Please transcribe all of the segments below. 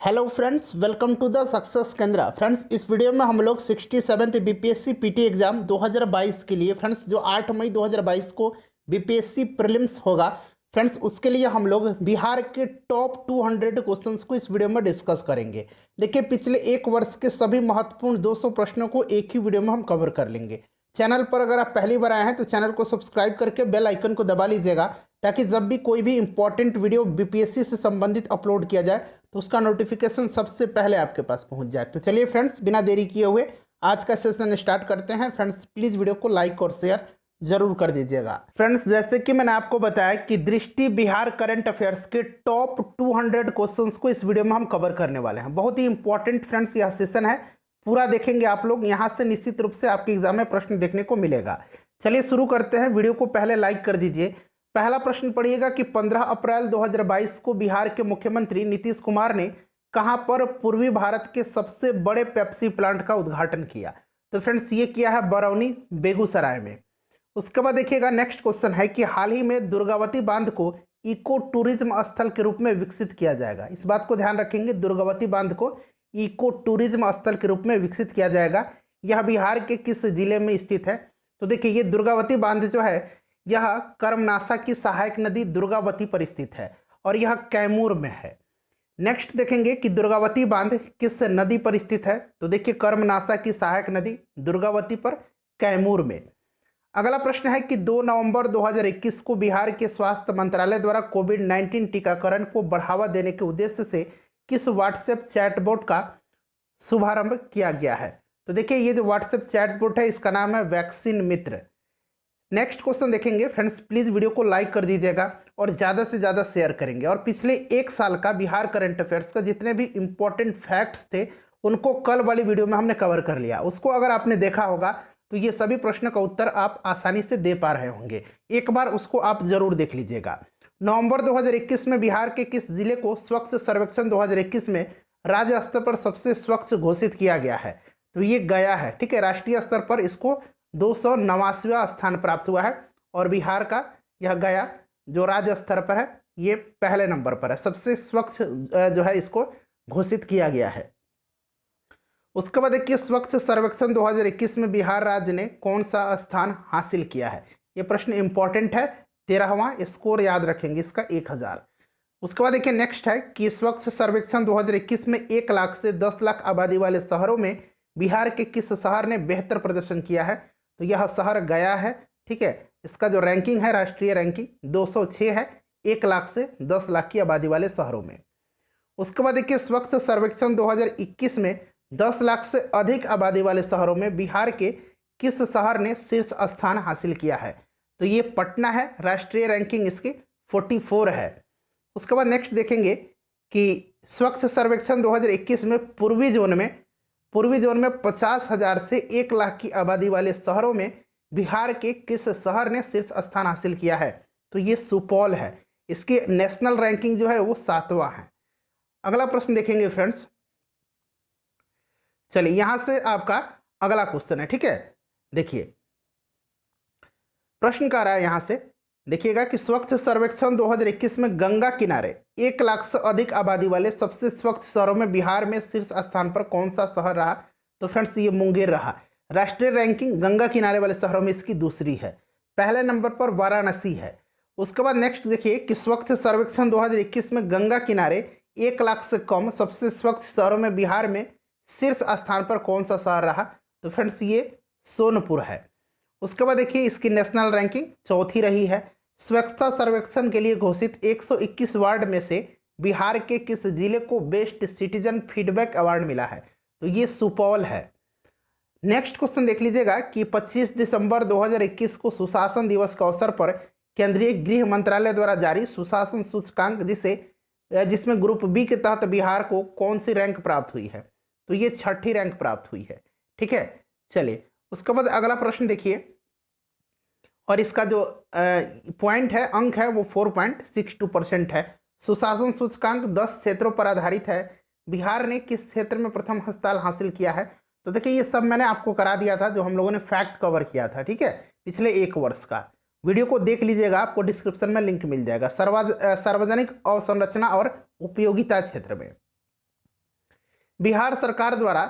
Hello friends, welcome to the success Kendra. Friends, इस video में हम लोग 67th बीपीएससी पीटी एग्जाम 2022 के लिए फ्रेंड्स जो 8 मई 2022 को बीपीएससी प्रीलिम्स होगा फ्रेंड्स, उसके लिए हम लोग बिहार के टॉप 200 क्वेश्चंस को इस वीडियो में डिस्कस करेंगे। देखिए, पिछले एक वर्ष के सभी महत्वपूर्ण 200 प्रश्नों को एक ही वीडियो में हम कवर कर लेंगे। चैनल पर अगर आप पहली बार आए हैं तो चैनल को सब्सक्राइब करके बेल आइकन को दबा लीजिएगा, ताकि जब भी कोई भी इंपॉर्टेंट वीडियो बीपीएससी से संबंधित अपलोड किया जाए तो उसका नोटिफिकेशन सबसे पहले आपके पास पहुंच जाए। तो चलिए फ्रेंड्स, बिना देरी किए हुए आज का सेशन स्टार्ट करते हैं। फ्रेंड्स, प्लीज़ वीडियो को लाइक और शेयर जरूर कर दीजिएगा। फ्रेंड्स, जैसे कि मैंने आपको बताया कि दृष्टि बिहार करंट अफेयर्स के टॉप 200 क्वेश्चंस को इस वीडियो में हम कवर करने वाले हैं। बहुत ही इंपॉर्टेंट फ्रेंड्स यह सेशन है, पूरा देखेंगे आप लोग। यहाँ से निश्चित रूप से आपके एग्जाम में प्रश्न देखने को मिलेगा। चलिए शुरू करते हैं। वीडियो को पहले लाइक कर दीजिए। पहला प्रश्न पढ़िएगा कि 15 अप्रैल 2022 को बिहार के मुख्यमंत्री नीतीश कुमार ने कहां पर पूर्वी भारत के सबसे बड़े पेप्सी प्लांट का उद्घाटन किया। तो फ्रेंड्स, ये किया है बरौनी, बेगूसराय में। उसके बाद देखिएगा, नेक्स्ट क्वेश्चन है कि हाल ही में दुर्गावती बांध को इको टूरिज्म स्थल के रूप में विकसित किया जाएगा। इस बात को ध्यान रखेंगे, दुर्गावती बांध को इको टूरिज्म स्थल के रूप में विकसित किया जाएगा। यह बिहार के किस जिले में स्थित है? तो देखिए, ये दुर्गावती बांध जो है यह कर्मनाशा की सहायक नदी दुर्गावती पर स्थित है और यह कैमूर में है। नेक्स्ट देखेंगे कि दुर्गावती बांध किस नदी पर स्थित है। तो देखिए, कर्मनाशा की सहायक नदी दुर्गावती पर, कैमूर में। अगला प्रश्न है कि 2 नवंबर 2021 को बिहार के स्वास्थ्य मंत्रालय द्वारा कोविड-19 टीकाकरण को बढ़ावा देने के उद्देश्य से किस व्हाट्सएप चैटबॉट का शुभारंभ किया गया है? तो देखिए, ये जो व्हाट्सएप चैटबॉट है इसका नाम है वैक्सीन मित्र। नेक्स्ट क्वेश्चन देखेंगे। फ्रेंड्स, प्लीज़ वीडियो को लाइक कर दीजिएगा और ज़्यादा से ज़्यादा शेयर करेंगे। और पिछले एक साल का बिहार करंट अफेयर्स का जितने भी इंपॉर्टेंट फैक्ट्स थे उनको कल वाली वीडियो में हमने कवर कर लिया। उसको अगर आपने देखा होगा तो ये सभी प्रश्न का उत्तर आप आसानी से दे पा रहे होंगे। एक बार उसको आप ज़रूर देख लीजिएगा। नवंबर 2021 में बिहार के किस जिले को स्वच्छ सर्वेक्षण 2021 में राज्य स्तर पर सबसे स्वच्छ घोषित किया गया है? तो ये गया है। ठीक है, राष्ट्रीय स्तर पर इसको 289वां स्थान प्राप्त हुआ है और बिहार का यह गया जो राज्य स्तर पर है ये पहले नंबर पर है। सबसे स्वच्छ जो है इसको घोषित किया गया है। उसके बाद देखिए, स्वच्छ सर्वेक्षण 2021 में बिहार राज्य ने कौन सा स्थान हासिल किया है? ये प्रश्न इंपॉर्टेंट है, 13वां। स्कोर याद रखेंगे इसका 1000। उसके बाद देखिए, नेक्स्ट है कि स्वच्छ सर्वेक्षण 2021 में 1 लाख से 10 लाख आबादी वाले शहरों में बिहार के किस शहर ने बेहतर प्रदर्शन किया है? तो यह शहर गया है। ठीक है, इसका जो रैंकिंग है, राष्ट्रीय रैंकिंग 206 है 1 लाख से 10 लाख की आबादी वाले शहरों में। उसके बाद देखिए, स्वच्छ सर्वेक्षण 2021 में 10 लाख से अधिक आबादी वाले शहरों में बिहार के किस शहर ने शीर्ष स्थान हासिल किया है? तो ये पटना है, राष्ट्रीय रैंकिंग इसकी 44 है। उसके बाद नेक्स्ट देखेंगे कि स्वच्छ सर्वेक्षण 2021 में पूर्वी जोन में 50,000 से 1 लाख की आबादी वाले शहरों में बिहार के किस शहर ने शीर्ष स्थान हासिल किया है? तो ये सुपौल है। इसकी नेशनल रैंकिंग जो है वो 7वां है। अगला प्रश्न देखेंगे फ्रेंड्स। चलिए, यहां से आपका अगला क्वेश्चन है। ठीक है, देखिए प्रश्न क्या रहा है यहां से, देखिएगा कि स्वच्छ सर्वेक्षण 2021 में गंगा किनारे 1 लाख से अधिक आबादी वाले सबसे स्वच्छ शहरों में बिहार में शीर्ष स्थान पर कौन सा शहर रहा? तो फ्रेंड्स, ये मुंगेर रहा। राष्ट्रीय रैंकिंग गंगा किनारे वाले शहरों में इसकी दूसरी है। पहले नंबर पर वाराणसी है। उसके बाद नेक्स्ट देखिए कि स्वच्छ सर्वेक्षण 2021 में गंगा किनारे 1 लाख से कम सबसे स्वच्छ शहरों में बिहार में शीर्ष स्थान पर कौन सा शहर रहा? तो फ्रेंड्स, ये सोनपुर है। उसके बाद देखिए, इसकी नेशनल रैंकिंग 4थी रही है। स्वच्छता सर्वेक्षण के लिए घोषित 121 वार्ड में से बिहार के किस जिले को बेस्ट सिटीजन फीडबैक अवार्ड मिला है? तो ये सुपौल है। नेक्स्ट क्वेश्चन देख लीजिएगा कि 25 दिसंबर 2021 को सुशासन दिवस के अवसर पर केंद्रीय गृह मंत्रालय द्वारा जारी सुशासन सूचकांक जिसमें ग्रुप बी के तहत बिहार को कौन सी रैंक प्राप्त हुई है? तो ये 6ठी रैंक प्राप्त हुई है। ठीक है, चलिए उसके बाद अगला प्रश्न देखिए, और इसका जो पॉइंट है, अंक है, वो 4.62% है। सुशासन सूचकांक 10 क्षेत्रों पर आधारित है। बिहार ने किस क्षेत्र में प्रथम स्थान हासिल किया है? तो देखिए, ये सब मैंने आपको करा दिया था जो हम लोगों ने फैक्ट कवर किया था। ठीक है, पिछले एक वर्ष का वीडियो को देख लीजिएगा, आपको डिस्क्रिप्शन में लिंक मिल जाएगा। सार्वजनिक अवसंरचना और उपयोगिता क्षेत्र में। बिहार सरकार द्वारा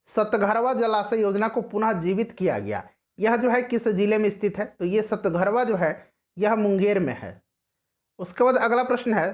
सतघरवा जलाशय योजना को पुनः जीवित किया गया। यह जो है किस जिले में स्थित है? तो ये सतघरवा जो है यह मुंगेर में है। उसके बाद अगला प्रश्न है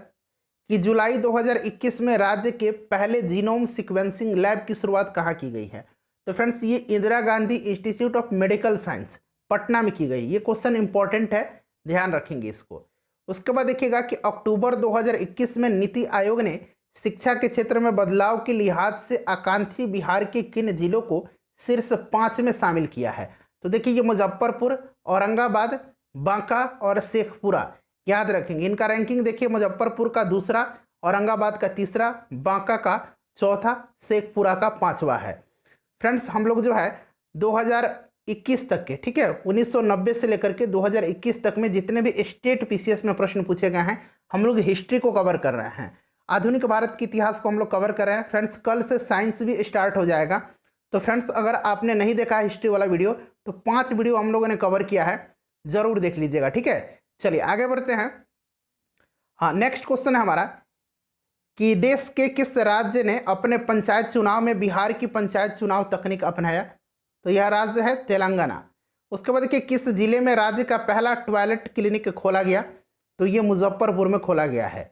कि जुलाई 2021 में राज्य के पहले जीनोम सीक्वेंसिंग लैब की शुरुआत कहाँ की गई है? तो फ्रेंड्स ये Indira Gandhi institute of medical science Patna में की गई। ये क्वेश्चन इंपॉर्टेंट है, ध्यान रखेंगे इसको। उसके बाद देखिएगा कि अक्टूबर 2021 में नीति आयोग ने शिक्षा के क्षेत्र में बदलाव के लिहाज से आकांक्षी बिहार के किन जिलों को शीर्ष 5 में शामिल किया है? तो देखिए ये मुजफ्फरपुर, औरंगाबाद, बांका और शेखपुरा याद रखेंगे। इनका रैंकिंग देखिए, मुजफ्फरपुर का दूसरा, औरंगाबाद का तीसरा, बांका का चौथा, शेखपुरा का पांचवा है। फ्रेंड्स हम लोग जो है 2021 तक के, ठीक है, 1990 से लेकर के 2021 तक में जितने भी स्टेट पीसीएस में प्रश्न पूछे गए हैं, हम लोग हिस्ट्री को कवर कर रहे हैं, आधुनिक भारत के इतिहास को हम लोग कवर कर रहे हैं। फ्रेंड्स कल से साइंस भी स्टार्ट हो जाएगा, तो फ्रेंड्स अगर आपने नहीं देखा हिस्ट्री वाला वीडियो तो 5 वीडियो हम लोगों ने कवर किया है, जरूर देख लीजिएगा, ठीक है। चलिए आगे बढ़ते हैं। हाँ, नेक्स्ट क्वेश्चन है हमारा कि देश के किस राज्य ने अपने पंचायत चुनाव में बिहार की पंचायत चुनाव तकनीक अपनाया? तो यह राज्य है तेलंगाना। उसके बाद देखिए किस जिले में राज्य का पहला टॉयलेट क्लिनिक खोला गया? तो ये मुजफ्फरपुर में खोला गया है।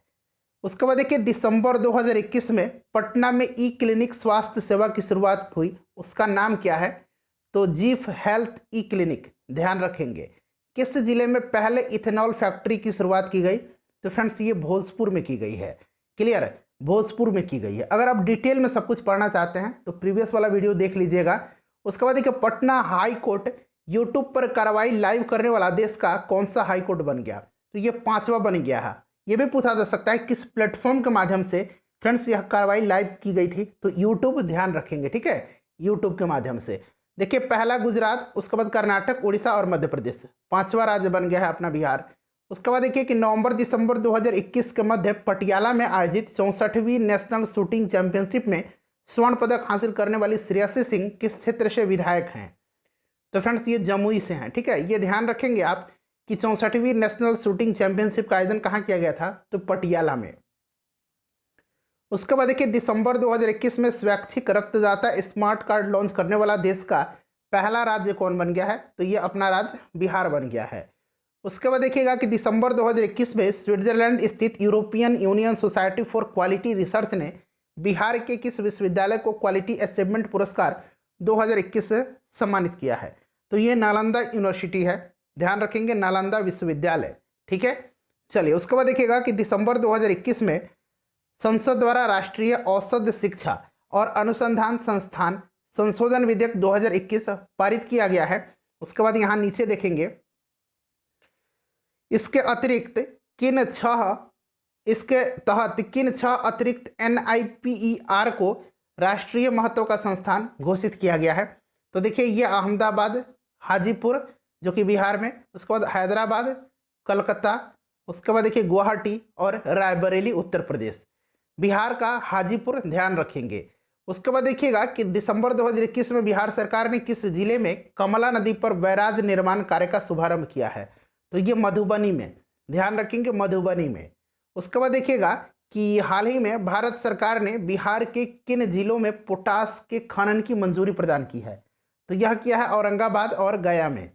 उसके बाद देखिए दिसंबर 2021 में पटना में ई क्लिनिक स्वास्थ्य सेवा की शुरुआत हुई, उसका नाम क्या है? तो जीफ हेल्थ ई क्लिनिक, ध्यान रखेंगे। किस जिले में पहले इथेनॉल फैक्ट्री की शुरुआत की गई? तो फ्रेंड्स ये भोजपुर में की गई है। क्लियर है, भोजपुर में की गई है। अगर आप डिटेल में सब कुछ पढ़ना चाहते हैं तो प्रीवियस वाला वीडियो देख लीजिएगा। उसके बाद देखिए पटना हाई कोर्ट यूट्यूब पर कार्रवाई लाइव करने वाला देश का कौन सा हाई कोर्ट बन गया? तो ये 5वां बन गया है। ये भी पूछा जा सकता है किस प्लेटफॉर्म के माध्यम से फ्रेंड्स यह कार्रवाई लाइव की गई थी? तो यूट्यूब, ध्यान रखेंगे, ठीक है, यूट्यूब के माध्यम से। देखिए पहला गुजरात, उसके बाद कर्नाटक, उड़ीसा और मध्य प्रदेश, 5वां राज्य बन गया है अपना बिहार। उसके बाद देखिए कि नवंबर-दिसंबर 2021 के मध्य पटियाला में आयोजित 64वीं नेशनल शूटिंग चैंपियनशिप में स्वर्ण पदक हासिल करने वाली श्रेयसी सिंह किस क्षेत्र से विधायक हैं? तो फ्रेंड्स ये जमुई से हैं, ठीक है। ये ध्यान रखेंगे आप कि 64वीं नेशनल शूटिंग चैंपियनशिप का आयोजन कहाँ किया गया था? तो पटियाला में। उसके बाद देखिए दिसंबर 2021 में स्वैच्छिक रक्तदाता स्मार्ट कार्ड लॉन्च करने वाला देश का पहला राज्य कौन बन गया है? तो ये अपना राज्य बिहार बन गया है। उसके बाद देखिएगा कि दिसंबर 2021 में स्विट्जरलैंड स्थित European union society for quality research ने बिहार के किस विश्वविद्यालय को क्वालिटी अचीवमेंट पुरस्कार 2021 से सम्मानित किया है? तो ये नालंदा यूनिवर्सिटी है, ध्यान रखेंगे, नालंदा विश्वविद्यालय, ठीक है। चलिए उसके बाद देखिएगा कि दिसंबर 2021 में संसद द्वारा राष्ट्रीय औषध शिक्षा और अनुसंधान संस्थान संशोधन विधेयक 2021 पारित किया गया है। उसके बाद यहाँ नीचे देखेंगे इसके तहत किन 6 अतिरिक्त NIPER को राष्ट्रीय महत्व का संस्थान घोषित किया गया है? तो देखिए ये अहमदाबाद, हाजीपुर जो कि बिहार में, उसके बाद हैदराबाद, कलकत्ता, उसके बाद देखिए गुवाहाटी और रायबरेली उत्तर प्रदेश। बिहार का हाजीपुर, ध्यान रखेंगे। उसके बाद देखिएगा कि दिसंबर 2021 में बिहार सरकार ने किस जिले में कमला नदी पर बैराज निर्माण कार्य का शुभारंभ किया है? तो ये मधुबनी में, ध्यान रखेंगे, मधुबनी में। उसके बाद देखिएगा कि हाल ही में भारत सरकार ने बिहार के किन जिलों में पोटास के खनन की मंजूरी प्रदान की है? तो यह किया है औरंगाबाद और गया में।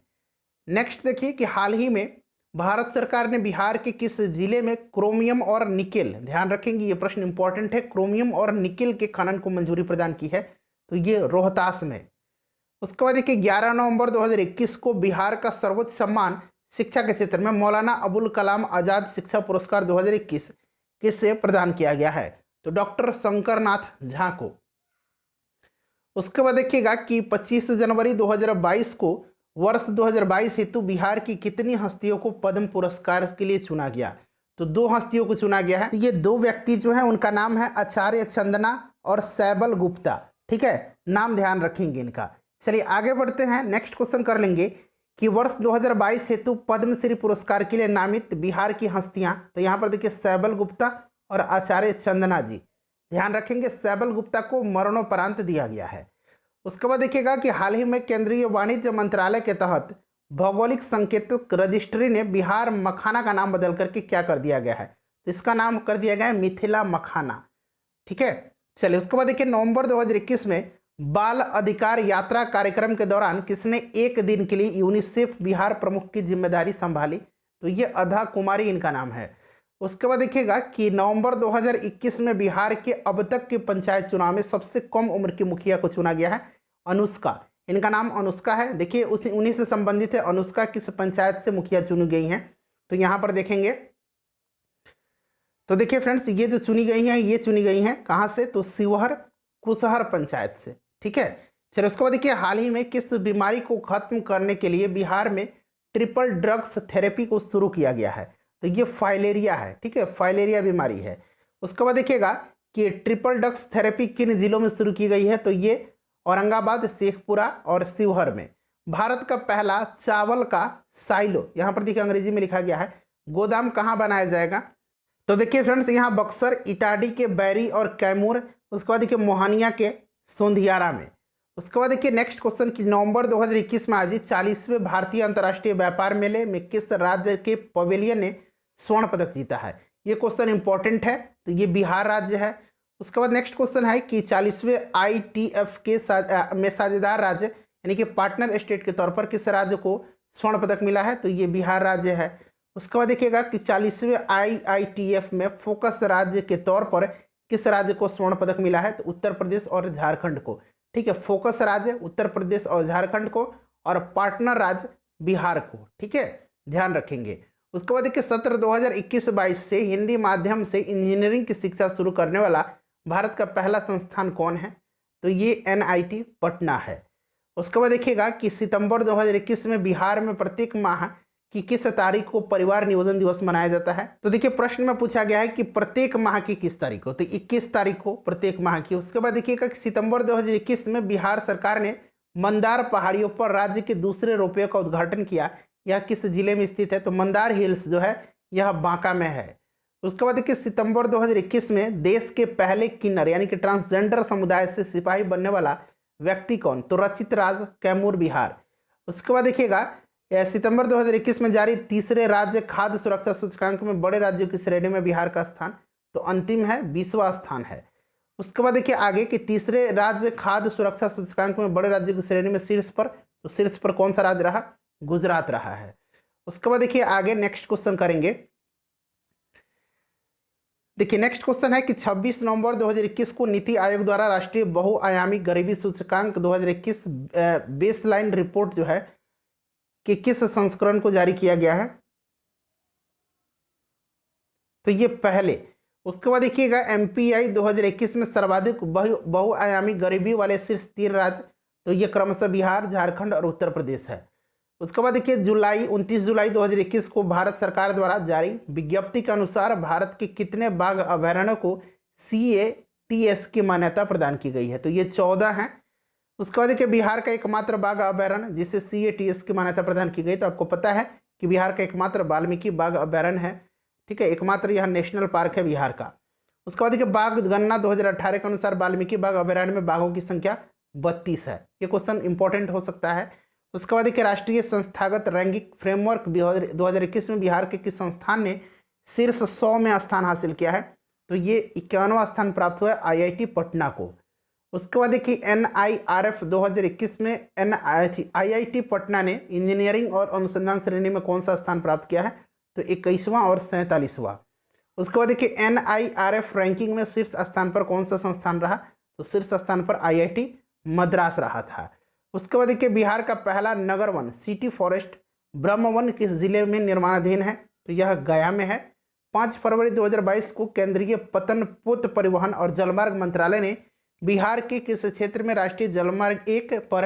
नेक्स्ट देखिए कि हाल ही में भारत सरकार ने बिहार के किस जिले में क्रोमियम और निकेल, ध्यान रखेंगे ये प्रश्न इंपॉर्टेंट है, क्रोमियम और निकेल के खनन को मंजूरी प्रदान की है? तो ये रोहतास में। उसके बाद देखिए 11 नवंबर 2021 को बिहार का सर्वोच्च सम्मान शिक्षा के क्षेत्र में मौलाना अबुल कलाम आजाद शिक्षा पुरस्कार 2021 किससे प्रदान किया गया है? तो डॉक्टर शंकर नाथ झा को। उसके बाद देखिएगा कि 25 जनवरी 2022 को वर्ष 2022 हेतु बिहार की कितनी हस्तियों को पद्म पुरस्कार के लिए चुना गया? तो 2 हस्तियों को चुना गया है। तो ये 2 व्यक्ति जो हैं उनका नाम है आचार्य चंदना और सैबल गुप्ता, ठीक है, नाम ध्यान रखेंगे इनका। चलिए आगे बढ़ते हैं, नेक्स्ट क्वेश्चन कर लेंगे कि वर्ष 2022 हेतु पद्मश्री पुरस्कार के लिए नामित बिहार की हस्तियां। तो यहाँ पर देखिए सैबल गुप्ता और आचार्य चंदना जी, ध्यान रखेंगे, सैबल गुप्ता को मरणोपरांत दिया गया है। उसके बाद देखिएगा कि हाल ही में केंद्रीय वाणिज्य मंत्रालय के तहत भौगोलिक संकेतक रजिस्ट्री ने बिहार मखाना का नाम बदल करके क्या कर दिया गया है? तो इसका नाम कर दिया गया है मिथिला मखाना, ठीक है। चलिए उसके बाद देखिए नवंबर 2021 में बाल अधिकार यात्रा कार्यक्रम के दौरान किसने एक दिन के लिए यूनिसेफ बिहार प्रमुख की जिम्मेदारी संभाली? तो ये अधा कुमारी इनका नाम है। उसके बाद देखिएगा कि नवंबर 2021 में बिहार के अब तक के पंचायत चुनाव में सबसे कम उम्र की मुखिया को चुना गया है, अनुष्का। इनका नाम अनुष्का है। देखिए उन्हीं से संबंधित है, अनुष्का किस पंचायत से मुखिया चुनी गई हैं, तो यहाँ पर देखेंगे तो देखिए फ्रेंड्स ये जो चुनी गई हैं ये चुनी गई हैं कहाँ से? तो शिवहर कुशहर पंचायत से। ठीक है, चलिए उसके बाद देखिए हाल ही में किस बीमारी को खत्म करने के लिए बिहार में ट्रिपल ड्रग्स थेरेपी को शुरू किया गया है? तो ये फाइलेरिया है। ठीक है, फाइलेरिया बीमारी है। उसके बाद देखिएगा कि ट्रिपल ड्रग्स थेरेपी किन जिलों में शुरू की गई है? तो ये औरंगाबाद, शेखपुरा और शिवहर में। भारत का पहला चावल का साइलो, यहाँ पर देखिए अंग्रेजी में लिखा गया है, गोदाम कहाँ बनाया जाएगा? तो देखिए फ्रेंड्स यहाँ बक्सर, इटाडी के बैरी और कैमूर, उसके बाद देखिए मोहनिया के सोंधियारा में। उसके बाद देखिए नेक्स्ट क्वेश्चन कि नवंबर 2021 में आयोजित 40वें भारतीय अंतर्राष्ट्रीय व्यापार मेले में किस राज्य के पवेलियन ने स्वर्ण पदक जीता है? ये क्वेश्चन इंपॉर्टेंट है, तो ये बिहार राज्य है। उसके बाद नेक्स्ट क्वेश्चन है कि 40वें ITF के में साझेदार राज्य यानी कि पार्टनर स्टेट के तौर पर किस राज्य को स्वर्ण पदक मिला है? तो ये बिहार राज्य है। उसके बाद देखिएगा कि 40वें IITF में फोकस राज्य के तौर पर किस राज्य को स्वर्ण पदक मिला है? तो उत्तर प्रदेश और झारखंड को। ठीक है, फोकस राज्य उत्तर प्रदेश और झारखंड को और पार्टनर राज्य बिहार को। ठीक है, ध्यान रखेंगे। उसके बाद देखिए सत्र 2021-22 से हिंदी माध्यम से इंजीनियरिंग की शिक्षा शुरू करने वाला भारत का पहला संस्थान कौन है? तो ये NIT पटना है। उसके बाद देखिएगा कि सितंबर 2021 में बिहार में प्रत्येक माह कि किस तारीख को परिवार नियोजन दिवस मनाया जाता है? तो देखिए प्रश्न में पूछा गया है कि प्रत्येक माह की किस तारीख को? तो 21 तारीख को प्रत्येक माह की। उसके बाद देखिएगा कि सितंबर 2021 में बिहार सरकार ने मंदार पहाड़ियों पर राज्य के दूसरे रोपवे का उद्घाटन किया। यह किस जिले में स्थित है? तो मंदार हिल्स जो है यह बांका में है। उसके बाद देखिए सितंबर 2021 में देश के पहले किन्नर यानी कि ट्रांसजेंडर समुदाय से सिपाही बनने वाला व्यक्ति कौन? तो रचित राज, कैमूर, बिहार। उसके बाद देखिएगा सितंबर 2021 में जारी तीसरे राज्य खाद्य सुरक्षा सूचकांक में बड़े राज्यों की श्रेणी में बिहार का स्थान तो अंतिम है, 20वां स्थान है। उसके बाद देखिए आगे कि तीसरे राज्य खाद्य सुरक्षा सूचकांक में बड़े राज्यों की श्रेणी में शीर्ष पर, तो शीर्ष पर कौन सा राज्य रहा? गुजरात रहा है। उसके बाद देखिए आगे नेक्स्ट क्वेश्चन करेंगे। देखिए नेक्स्ट क्वेश्चन है कि 26 नवंबर 2021 को नीति आयोग द्वारा राष्ट्रीय बहुआयामी गरीबी सूचकांक 2021 बेसलाइन रिपोर्ट जो है कि किस संस्करण को जारी किया गया है? तो ये पहले। उसके बाद देखिएगा MPI 2021 में सर्वाधिक बहुआयामी गरीबी वाले शीर्ष 3 राज्य, तो ये क्रमशः बिहार, झारखंड और उत्तर प्रदेश है। उसके बाद देखिए 29 जुलाई 2021 को भारत सरकार द्वारा जारी विज्ञप्ति के अनुसार भारत के कितने बाघ अभयारण्यों को CATS की मान्यता प्रदान की गई है? तो ये 14 हैं। उसके बाद देखिए बिहार का एकमात्र बाघ अभयारण्य जिसे CATS की मान्यता प्रदान की गई, तो आपको पता है कि बिहार का एकमात्र वाल्मीकि बाघ अभयारण्य है। ठीक है, एकमात्र यह नेशनल पार्क है बिहार का। उसके बाद देखिए बाघ गणना 2018 के अनुसार वाल्मीकि बाघ अभयारण्य में बाघों की संख्या 32 है। ये क्वेश्चन इंपॉर्टेंट हो सकता है। उसके बाद देखिए राष्ट्रीय संस्थागत रैंकिंग फ्रेमवर्क 2021 में बिहार के किस संस्थान ने शीर्ष 100 में स्थान हासिल किया है? तो ये 51वां स्थान प्राप्त हुआ है IIT पटना को। उसके बाद देखिए NIRF 2021 में IIT पटना ने इंजीनियरिंग और अनुसंधान श्रेणी में कौन सा स्थान प्राप्त किया है? तो 21वां और 47वां। उसके बाद देखिए NIRF रैंकिंग में शीर्ष स्थान पर कौन सा संस्थान रहा? तो शीर्ष स्थान पर IIT मद्रास रहा था। उसके बाद देखिए बिहार का पहला नगर वन सिटी फॉरेस्ट ब्रह्मवन किस जिले में निर्माणाधीन है? तो यह गया में है। 5 फरवरी 2022 को केंद्रीय पतन पुत परिवहन और जलमार्ग मंत्रालय ने बिहार के किस क्षेत्र में राष्ट्रीय जलमार्ग 1 पर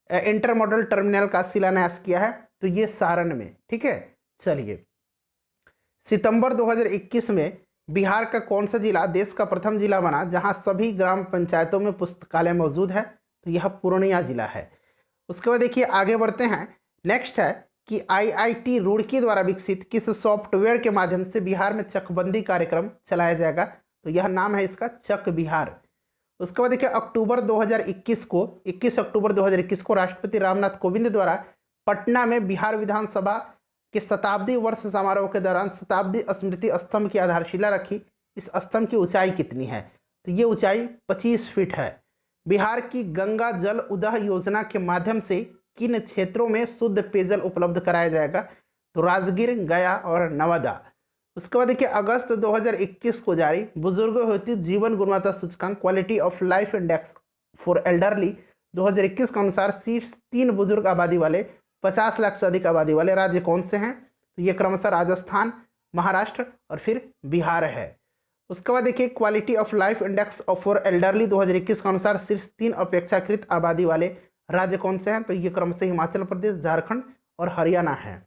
इंटरमॉडल टर्मिनल का शिलान्यास किया है? तो ये सारण में। ठीक है, चलिए सितंबर 2021 में बिहार का कौन सा जिला देश का प्रथम जिला बना जहां सभी ग्राम पंचायतों में पुस्तकालय मौजूद है? तो यह पूर्णिया जिला है। उसके बाद देखिए आगे बढ़ते हैं। नेक्स्ट है कि IIT रुड़की द्वारा विकसित किस सॉफ्टवेयर के माध्यम से बिहार में चकबंदी कार्यक्रम चलाया जाएगा? तो यह नाम है इसका चक बिहार। उसके बाद देखिए 21 अक्टूबर 2021 को राष्ट्रपति रामनाथ कोविंद द्वारा पटना में बिहार विधानसभा के शताब्दी वर्ष समारोह के दौरान शताब्दी स्मृति स्तंभ की आधारशिला रखी। इस स्तंभ की ऊंचाई कितनी है? तो ये ऊंचाई 25 फीट है। बिहार की गंगा जल उदह योजना के माध्यम से किन क्षेत्रों में शुद्ध पेयजल उपलब्ध कराया जाएगा? तो राजगीर, गया और नवादा। उसके बाद देखिए अगस्त 2021 को जारी बुजुर्गों हेतु जीवन गुणवत्ता सूचकांक quality of life index for elderly 2021 के अनुसार शीर्ष 3 बुजुर्ग आबादी वाले 50 लाख से अधिक आबादी वाले राज्य कौन से हैं? तो ये क्रमशः राजस्थान, महाराष्ट्र और फिर बिहार है। उसके बाद देखिए quality of life index for elderly 2021 के अनुसार शीर्ष 3 अपेक्षाकृत आबादी वाले राज्य कौन से हैं? तो ये क्रमशः हिमाचल प्रदेश, झारखंड और हरियाणा है।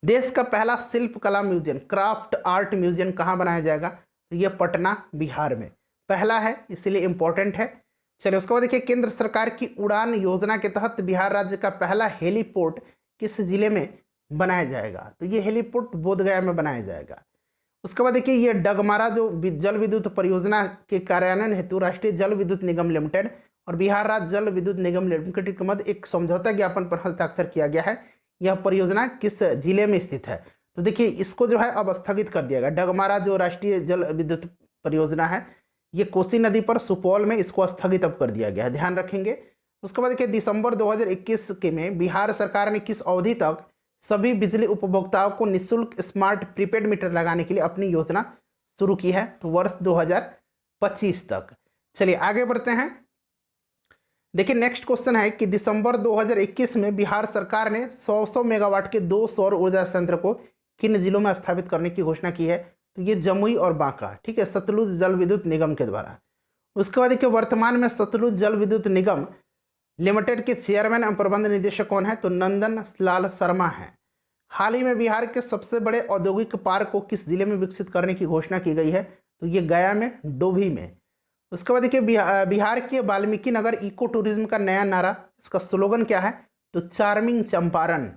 देश का पहला शिल्प कला म्यूजियम, क्राफ्ट आर्ट म्यूजियम कहाँ बनाया जाएगा? तो ये पटना, बिहार में पहला है, इसलिए इंपॉर्टेंट है। चलिए उसके बाद देखिए केंद्र सरकार की उड़ान योजना के तहत बिहार राज्य का पहला हेलीपोर्ट किस जिले में बनाया जाएगा? तो ये हेलीपोर्ट बोधगया में बनाया जाएगा। उसके बाद देखिए ये डगमारा जो जल विद्युत परियोजना के कार्यान्वयन हेतु राष्ट्रीय जल विद्युत निगम लिमिटेड और बिहार राज्य जल विद्युत निगम लिमिटेड के मध्य एक समझौता ज्ञापन पर हस्ताक्षर किया गया है। यह परियोजना किस जिले में स्थित है? तो देखिए इसको जो है अब स्थगित कर दिया गया। डगमारा जो राष्ट्रीय जल विद्युत परियोजना है ये कोसी नदी पर सुपौल में, इसको स्थगित अब कर दिया गया है, ध्यान रखेंगे। उसके बाद देखिए दिसंबर 2021 के में बिहार सरकार ने किस अवधि तक सभी बिजली उपभोक्ताओं को निःशुल्क स्मार्ट प्रीपेड मीटर लगाने के लिए अपनी योजना शुरू की है? तो वर्ष 2025 तक। चलिए आगे बढ़ते हैं। देखिए नेक्स्ट क्वेश्चन है कि दिसंबर 2021 में बिहार सरकार ने 100 मेगावाट के 2 सौर ऊर्जा संयंत्र को किन जिलों में स्थापित करने की घोषणा की है? तो ये जमुई और बांका, ठीक है, सतलुज जल विद्युत निगम के द्वारा। उसके बाद देखिए वर्तमान में सतलुज जल विद्युत निगम लिमिटेड के चेयरमैन एवं प्रबंध निदेशक कौन है? तो नंदन लाल शर्मा है। हाल ही में बिहार के सबसे बड़े औद्योगिक पार्क को किस जिले में विकसित करने की घोषणा की गई है? तो ये गया में, डोभी में। उसके बाद देखिए बिहार के वाल्मीकि नगर इको टूरिज्म का नया नारा, इसका स्लोगन क्या है? तो चार्मिंग चंपारण।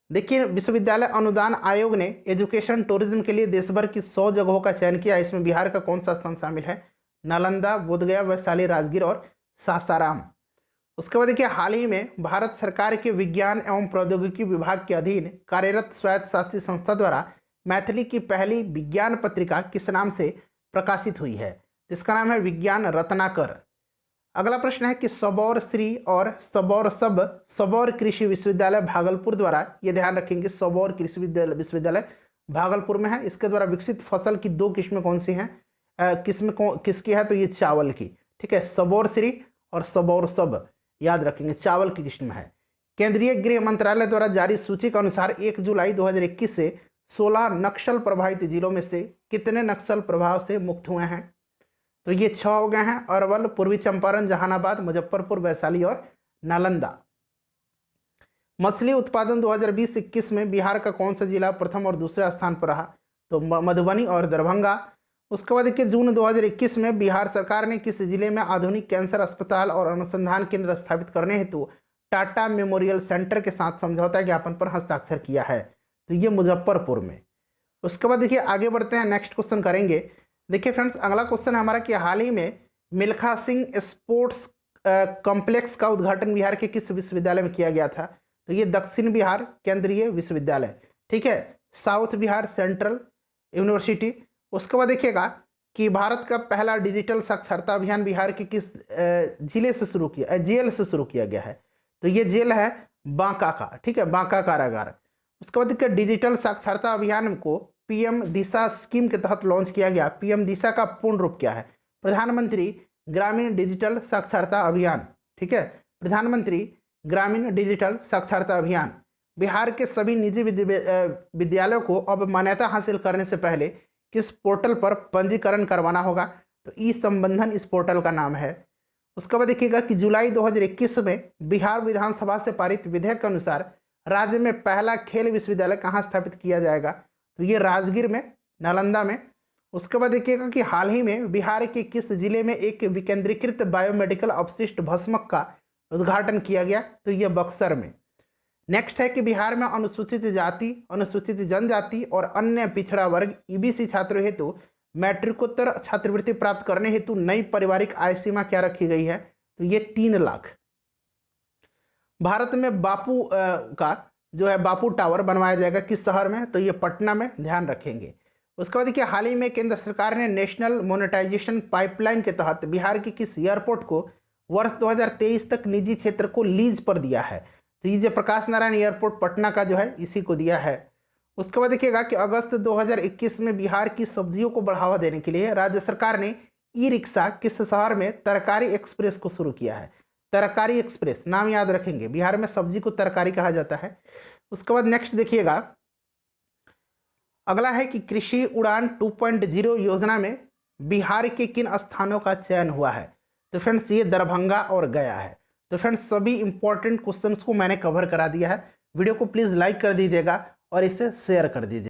देखिए विश्वविद्यालय अनुदान आयोग ने एजुकेशन टूरिज्म के लिए देश भर की 100 जगहों का चयन किया। इसमें बिहार का कौन सा स्थान शामिल है? नालंदा, बोधगया, वैशाली, राजगीर और सासाराम। उसके बाद देखिए हाल ही में भारत सरकार के विज्ञान एवं प्रौद्योगिकी विभाग के अधीन कार्यरत स्वायत्त शासी संस्था द्वारा मैथिली की पहली विज्ञान पत्रिका किस नाम से प्रकाशित हुई है? जिसका नाम है विज्ञान रत्नाकर। अगला प्रश्न है कि सबौर श्री और सबौर सब सबौर कृषि विश्वविद्यालय भागलपुर द्वारा, ये ध्यान रखेंगे, सबौर कृषि विश्वविद्यालय भागलपुर में है, इसके द्वारा विकसित फसल की 2 किस्में कौन सी हैं? किसकी है? तो ये चावल की, ठीक है, सबौर श्री और सबौर सब, याद रखेंगे, चावल की किस्म है। केंद्रीय गृह मंत्रालय द्वारा जारी सूची के अनुसार 1 जुलाई 2021 से 16 नक्सल प्रभावित जिलों में से कितने नक्सल प्रभाव से मुक्त हुए हैं? तो ये 6 हो गए हैं, अरवल, पूर्वी चंपारण, जहानाबाद, मुजफ्फरपुर, वैशाली और नालंदा। मछली उत्पादन 2020-21 में बिहार का कौन सा जिला प्रथम और दूसरे स्थान पर रहा? तो मधुबनी और दरभंगा। उसके बाद देखिए जून 2021 में बिहार सरकार ने किस जिले में आधुनिक कैंसर अस्पताल और अनुसंधान केंद्र स्थापित करने हेतु टाटा मेमोरियल सेंटर के साथ समझौता ज्ञापन पर हस्ताक्षर किया है? तो ये मुजफ्फरपुर में। उसके बाद देखिए आगे बढ़ते हैं, नेक्स्ट क्वेश्चन करेंगे। देखिए फ्रेंड्स अगला क्वेश्चन है हमारा कि हाल ही में मिल्खा सिंह स्पोर्ट्स कॉम्प्लेक्स का उद्घाटन बिहार के किस विश्वविद्यालय में किया गया था? तो ये दक्षिण बिहार केंद्रीय विश्वविद्यालय, ठीक है, साउथ बिहार सेंट्रल यूनिवर्सिटी। उसके बाद देखिएगा कि भारत का पहला डिजिटल साक्षरता अभियान बिहार के किस जिले से शुरू किया, जेल से शुरू किया गया है? तो ये जेल है बांका का, ठीक है, बांका कारागार। उसके बाद देखिए डिजिटल साक्षरता अभियान को पीएम दिशा स्कीम के तहत लॉन्च किया गया। पीएम दिशा का पूर्ण रूप क्या है? प्रधानमंत्री ग्रामीण डिजिटल साक्षरता अभियान, ठीक है, प्रधानमंत्री ग्रामीण डिजिटल साक्षरता अभियान। बिहार के सभी निजी विद्यालयों को अब मान्यता हासिल करने से पहले किस पोर्टल पर पंजीकरण करवाना होगा? तो ई संबंधन इस पोर्टल का नाम है। उसके बाद देखिएगा कि जुलाई 2021 में बिहार विधानसभा से पारित विधेयक के अनुसार राज्य में पहला खेल विश्वविद्यालय कहाँ स्थापित किया जाएगा? तो ये राजगीर में, नालंदा में। उसके बाद देखिएगा कि हाल ही में बिहार के किस जिले में एक विकेंद्रीकृत बायोमेडिकल अपशिष्ट भस्मक का उद्घाटन किया गया? तो ये बक्सर में। नेक्स्ट है कि बिहार में अनुसूचित जाति, अनुसूचित जनजाति और अन्य पिछड़ा वर्ग ईबीसी छात्रों हेतु मैट्रिकोत्तर छात्रवृत्ति प्राप्त करने हेतु नई पारिवारिक आय सीमा क्या रखी गई है? तो ये 3 लाख। भारत में बापू का जो है बापू टावर बनवाया जाएगा किस शहर में? तो ये पटना में, ध्यान रखेंगे। उसके बाद देखिए हाल ही में केंद्र सरकार ने नेशनल मोनेटाइजेशन पाइपलाइन के तहत बिहार के किस एयरपोर्ट को वर्ष 2023 तक निजी क्षेत्र को लीज पर दिया है। तो ये जो प्रकाश नारायण एयरपोर्ट पटना का जो है इसी को दिया है। उसके बाद देखिएगा कि अगस्त 2021 में बिहार की सब्जियों को बढ़ावा देने के लिए राज्य सरकार ने ई रिक्शा किस शहर में तरकारी एक्सप्रेस को शुरू किया है। तरकारी एक्सप्रेस नाम याद रखेंगे, बिहार में सब्जी को तरकारी कहा जाता है। उसके बाद नेक्स्ट देखिएगा, अगला है कि कृषि उड़ान 2.0 योजना में बिहार के किन स्थानों का चयन हुआ है। तो फ्रेंड्स ये दरभंगा और गया है। तो फ्रेंड्स सभी इंपॉर्टेंट क्वेश्चंस को मैंने कवर करा दिया है। वीडियो को प्लीज़ लाइक कर दीजिएगा और इसे शेयर कर दीजिए।